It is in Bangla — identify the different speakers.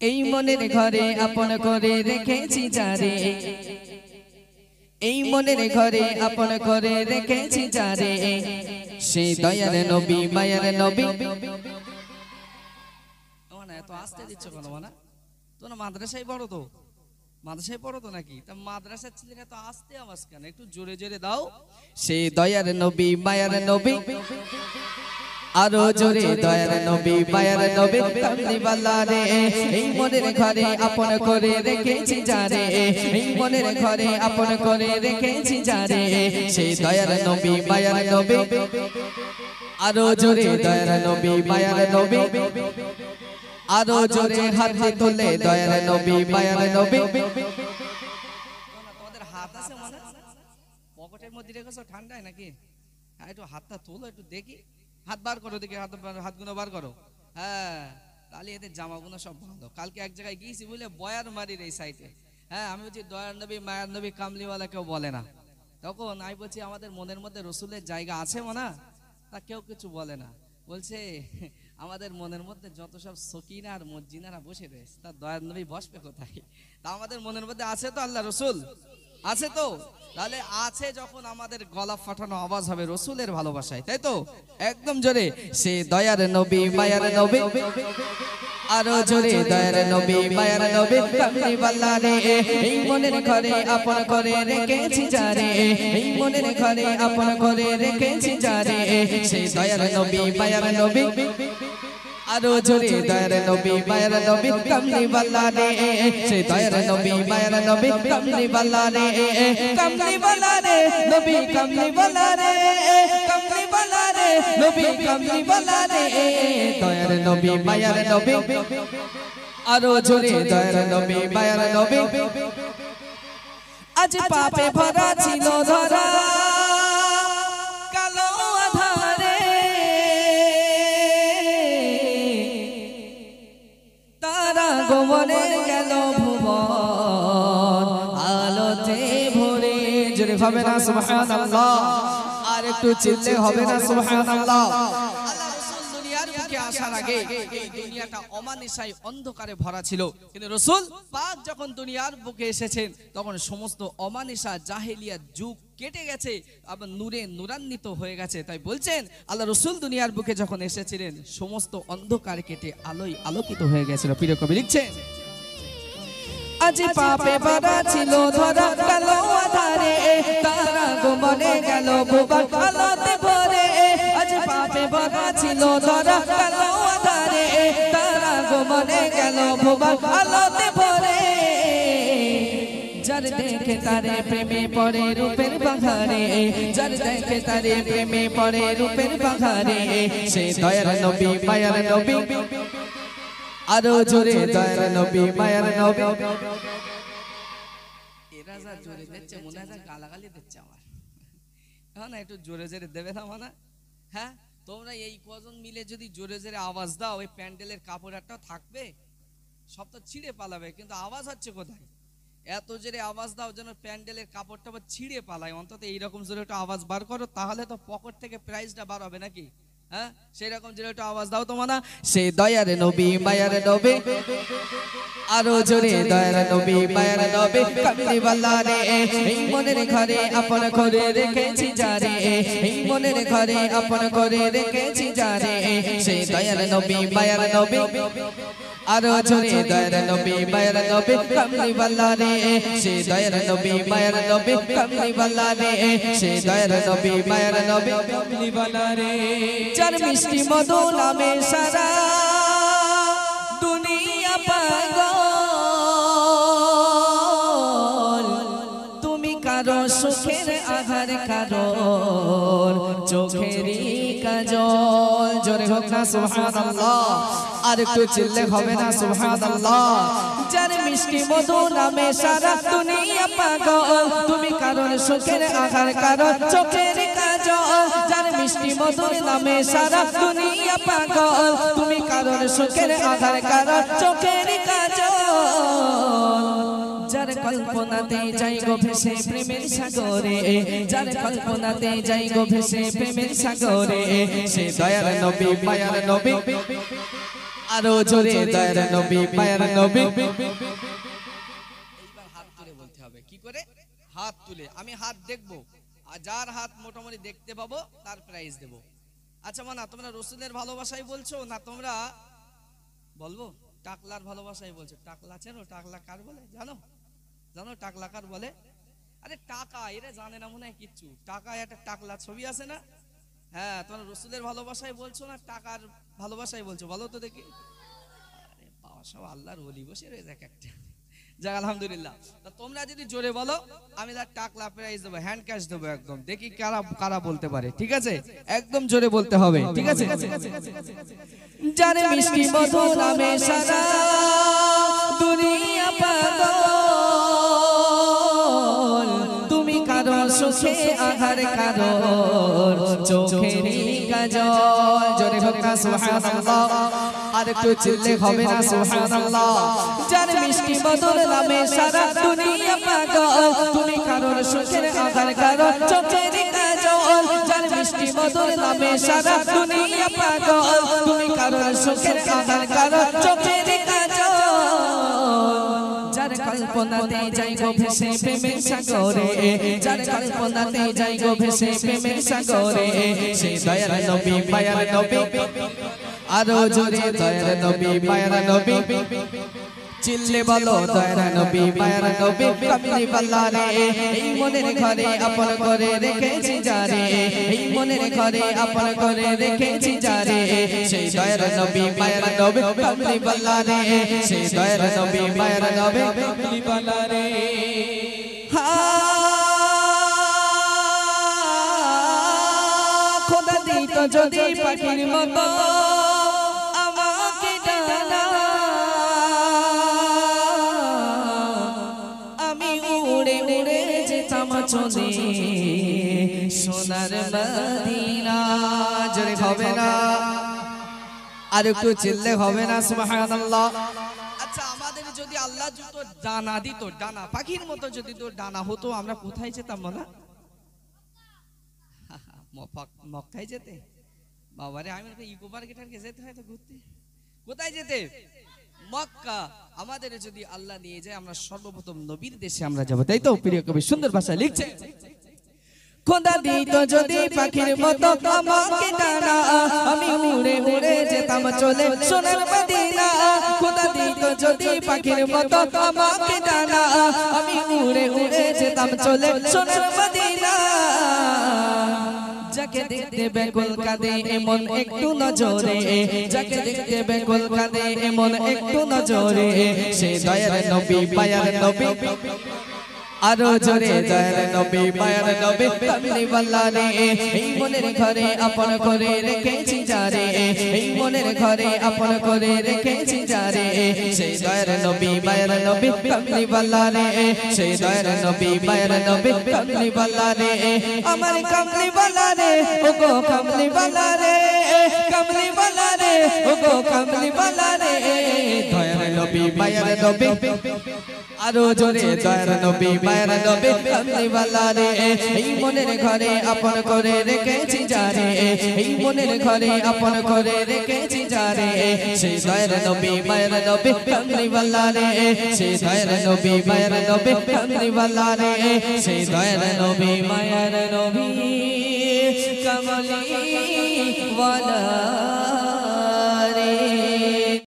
Speaker 1: এই মনের ঘরে আপন করে রেখেছি যারে, এই মনের ঘরে আপন করে রেখেছি যারে, সেই দয়ার নবী মায়ার নবী। এত আস্তে দিচ্ছ কেন মানা? তোমরা মাদ্রাসায় পড়ো তো, মাদ্রাসায় পড়ো তো নাকি? তা মাদ্রাসার ছেলেরা এত আস্তে আওয়াজ কেন? একটু জোরে জোরে দাও। সেই দয়ার নবী মায়ার নবী, আরো জোরে দয়ার নবী মায়ার নবী। কামলিওয়ালা রে এই মনের ঘরে আপন করে রেখেছি যারে, এই মনের ঘরে আপন করে রেখেছি যারে, সেই দয়ার নবী মায়ার নবী। আরো জোরে দয়ার নবী মায়ার নবী, আরো জোরে হাত তুলে দয়ার নবী মায়ার নবী। তোমাদের হাত আছে মনে পকেটের মধ্যে রেখেছো ঠান্ডায় নাকি? হ্যাঁ একটু হাতটা তোলো, একটু দেখি। হাত বার করো দেখি, হাতগুলো বার করো। হ্যাঁ তাহলে এদের জামাগুলো সব ভালো। কালকে এক জায়গায় গিয়েছি বুঝলে, বয়ার মারির এই সাইডে। হ্যাঁ আমি বলছি দয়ার নবী মায়ার নবী কামলিওয়ালা কেউ বলে না। তখন আমি বলছি আমাদের মনের মধ্যে রসুলের জায়গা আছে মনা? তা কেউ কিছু বলে না। বলছে আমাদের মনের মধ্যে যত সব সকিনা আর মজ্জিনারা বসে রয়েছে, তার দয়ার নবী বসবে কোথায়? তা আমাদের মনের মধ্যে আছে তো আল্লাহ রসুল আছে তো, তাহলে আছে যখন আমাদের গলা ফাটানো আওয়াজ হবে রসুলের ভালোবাসায়, তাই তো? একদম জোরে সে দয়ার নবী মায়ার নবী, আরো জোরে দয়ার নবী মায়ার নবী। কামলিওয়ালা রে এই মনের ঘরে আপন করে রেখেছি যারে, এই মনের ঘরে আপন করে রেখেছি যারে, সে দয়ার নবী মায়ার নবী। আরো জোরে দয়ার নবী মায়ার নবী। কামলিওয়ালা রে সে দয়ার নবী মায়ার নবী। কামলিওয়ালা রে কামলিওয়ালা রে নবী কামলিওয়ালা রে, কামলিওয়ালা রে নবী কামলিওয়ালা রে, দয়ার নবী মায়ার নবী। আরো জোরে দয়ার নবী মায়ার নবী। আজ পাপে ভরা ছিল ধরা কালো আধারে, তারা গোমনে গেল ভুবন আলোতে ভরে। জোরে হবে না সুবহানাল্লাহ? আর একটু চিল্লে হবে না সুবহানাল্লাহ? আল্লাহ রাসূল দুনিয়ার বুকে আসার আগে এই দুনিয়াটা অমানিসায় অন্ধকারে ভরা ছিল, কিন্তু রাসূল পাক যখন দুনিয়ার বুকে এসেছেন তখন সমস্ত অমানিসা জাহেলিয়াত যুগ কেটে গেছে, আবার নূরে নূরান্বিত হয়ে গেছে। তাই বলছেন আল্লাহ রাসূল দুনিয়ার বুকে যখন এসেছিলেন সমস্ত অন্ধকার কেটে আলোয় আলোকিত হয়ে গেছিল। প্রিয় কবি লিখছেন, আজ পাপে ভরা ছিল ধরা কালো আধারে, তারা গোমনে গেল ভুবন আলোতে ভরে। আজ পাপে ভরা ছিল ধরা কালো আধারে, তারা গোমনে গেল ভুবন আলোতে ভরে। যার দেখে তারে প্রেমে পড়ে রূপের বাহারে, যার দেখে তারে প্রেমে পড়ে রূপের বাহারে, সে দয়ার নবী মায়ার নবী। আরো জোরে দয়ার নবী মায়ার নবী। এরা যা জোরে দিচ্ছে মনে হয় গালাগালি দিচ্ছে আমার। এখন একটু জোরে জোরে দেবে না মানা? হ্যাঁ তোমরা এই কজন মিলে যদি জোরে জোরে আওয়াজ দাও, ওই প্যান্ডেলের কাপড় একটা থাকবে, সব তো ছিঁড়ে পালাবে, কিন্তু আওয়াজ হচ্ছে কোথায়? এত জোরে আওয়াজ দাও যেন প্যান্ডেলের কাপড়টা ছিঁড়ে পালায়। অন্তত এইরকম জোরে একটু আওয়াজ বার করো, তাহলে তো পকেট থেকে প্রাইজটা বার হবে নাকি? হ্যাঁ সেই রকম জোরে একটু আওয়াজ দাও তো মানা। সে দয়ার নবী মায়ার নবী, আরো জোরে দয়ার নবী মায়ার নবী। কামলিওয়ালা রে এই মনের ঘরে আপন করে রেখেছি যারে, এই মনের ঘরে আপন করে রেখেছি যারে, সে দয়ার নবী মায়ার নবী। আরো জোরে দয়ার নবী মায়ার নবী। কামলিওয়ালা রে সে দয়ার নবী মায়ার নবী। কামলিওয়ালা রে সে দয়ার নবী মায়ার নবী। কামলিওয়ালা রে যার মিষ্টি মধু নামে সারা দুনিয়া পাগল, তুমি কারো সুখের আধার কারো চোখেরই কাজল। জোরে হোক না সুবহানাল্লাহ? আর একটু চিল্লে হবে না সুবহানাল্লাহ? যার মিষ্টি মধু নামে সারা দুনিয়া পাগল, তুমি কারোর সুখের আধার কারো চোখের কাজল। যার মিষ্টি মধুর নামে সারা দুনিয়া পাগল, তুমি কারোর সুখের আধার কারো চোখের কাজল। যার কল্পনাতে যাই গো ভেসে প্রেমের সাগরে, যার কল্পনাতে যাই গো ভেসে প্রেমের সাগরে, সে দয়ার নবী মায়ার নবী।
Speaker 2: আরো জোরে দয়ার নবী মায়ার নবী।
Speaker 1: এইবার হাত তুলে বলতে হবে। কি করে? হাত তুলে। আমি হাত দেখবো, আর যার হাত মোটামুটি দেখতে পাবো তার প্রাইজ দেব। আচ্ছা মানা, তোমরা রসুলের ভালোবাসাই বলছো না তোমরা বলবো টাকলার ভালোবাসাই বলছো? টাকলা চেনো? টাকলা কার বলে জানো? জানো টাকলা কার বলে? আরে টাকা, এরা জানে না মনে হয় কিচ্ছু। টাকা একটা টাকলা ছবি আছে না? হ্যাঁ, তোমরা রসুলের ভালোবাসাই বলছো না টাকার ভালোবাসাই বলছো? বলো তো দেখি। আরে বাবা, সব আল্লাহর ওলি বসে রয়েছে এক একটা। যাক আলহামদুলিল্লাহ। তা তোমরা যদি জোরে বলো আমি তার টাকলা প্রাইজ দেবো, হ্যান্ড ক্যাশ দেবো একদম। দেখি কারা কারা বলতে পারে। ঠিক আছে, একদম জোরে বলতে হবে। ঠিক আছে।
Speaker 2: যার মিষ্টি মধু নামে সারা দুনিয়া পাগল, তুমি কারো সুখে আধার কারো চোখেরই কাজল। জোরে হোক না সুবহানাল্লাহ, আর একটু চিল্লে হবে না সুবহানাল্লাহ। যার মিষ্টি মধু নামে সারা দুনিয়া পাগল, তুমি কারো সুখের আধার কারো চোখেরই কাজল। যার মিষ্টি মধু নামে সারা দুনিয়া পাগল, তুমি কারো সুখের আধার কারো চোখেরই কাজল। যার কল্পনাতে যাই গো ভেসে প্রেমের সাগরে, যার কল্পনাতে যাই গো ভেসে প্রেমের সাগরে, সে দয়ার নবী মায়ার নবী। আরো জোরে দয়ার নবী মায়ার নবী। চিল্লে বলো দয়ার নবী মায়ার নবী। কামলি বাল্লা রে, এই মনের ঘরে আপন করে রেখেছি যারে, এই মনের ঘরে আপন করে রেখেছি যারে, সেই দয়ার নবী মায়ার নবী। কামলি বাল্লা রে, সেই দয়ার নবী মায়ার নবী। কামলি বাল্লা রে। খোদা দিত যদি পাখির মতো আমাকে ডানা, আমি উড়ে উড়ে যেতাম চলে সোনার মদিনা। জোরে হবে না, আর একটু চিল্লে হবে না সুবহানাল্লাহ।
Speaker 1: আচ্ছা, আমাদের যদি আল্লাহ দুটো ডানা দিত, ডানা পাখির মতো যদি তো ডানা হতো, আমরা কোথায় যেতাম বলা? মক্কায় যেতে? বাবারে, আমি ইকো পার্কে যেতে হয় তো ঘুরতে। কোথায় যেতে? মক্কা। আমাদের যদি আল্লাহ নিয়ে যায়, আমরা সর্বপ্রথম নবীর দেশে আমরা যাব, তাই তো? প্রিয় কবি সুন্দর ভাষায় লিখছে,
Speaker 2: খোদা দিত যদি পাখির মতো আমাকে ডানা, আমি উড়ে উড়ে যেতাম চলে সোনার মদিনা। খোদা দিত যদি পাখির মতো আমাকে ডানা, আমি উড়ে উড়ে যেতাম চলে সোনার মদিনা। যাকে দেখতে বেকুল কাঁদে এমন একটু নজরে, যাকে দেখতে বেকুল কাঁদে এমন একটু নজরে, সে দয়ার নবী মায়ার নবী। আরো জোরে দয়ার নবী মায়ার নবী। কামলি বাল্লা রে, এই মনের ঘরে আপন করে রেখেছি যারে, এই মনের ঘরে আপন করে রেখেছি যারে, সেই দয়ার নবী মায়ার নবী। কামলি বাল্লা রে, সেই দয়ার নবী মায়ার নবী। কামলি বাল্লা রে, আমার কামলি বাল্লা রে, ও গো কামলি বাল্লা রে, কামলি বাল্লা রে, ও গো কামলি বাল্লা রে, দয়ার নবী মায়ার নবী। আরো জোরে দয়ার নবী মায়ার নবী। কামলি বাল্লা রে, এই মনের ঘরে আপন করে রেখেছি যারে, এই মনের ঘরে আপন করে রেখেছি যারে, সেই দয়ার নবী মায়ার নবী। কামলি বাল্লা রে, সেই দয়ার নবী মায়ার নবী। কামলি বাল্লা রে, সেই দয়ার নবী মায়ার নবী। কামলি বাল্লা রে।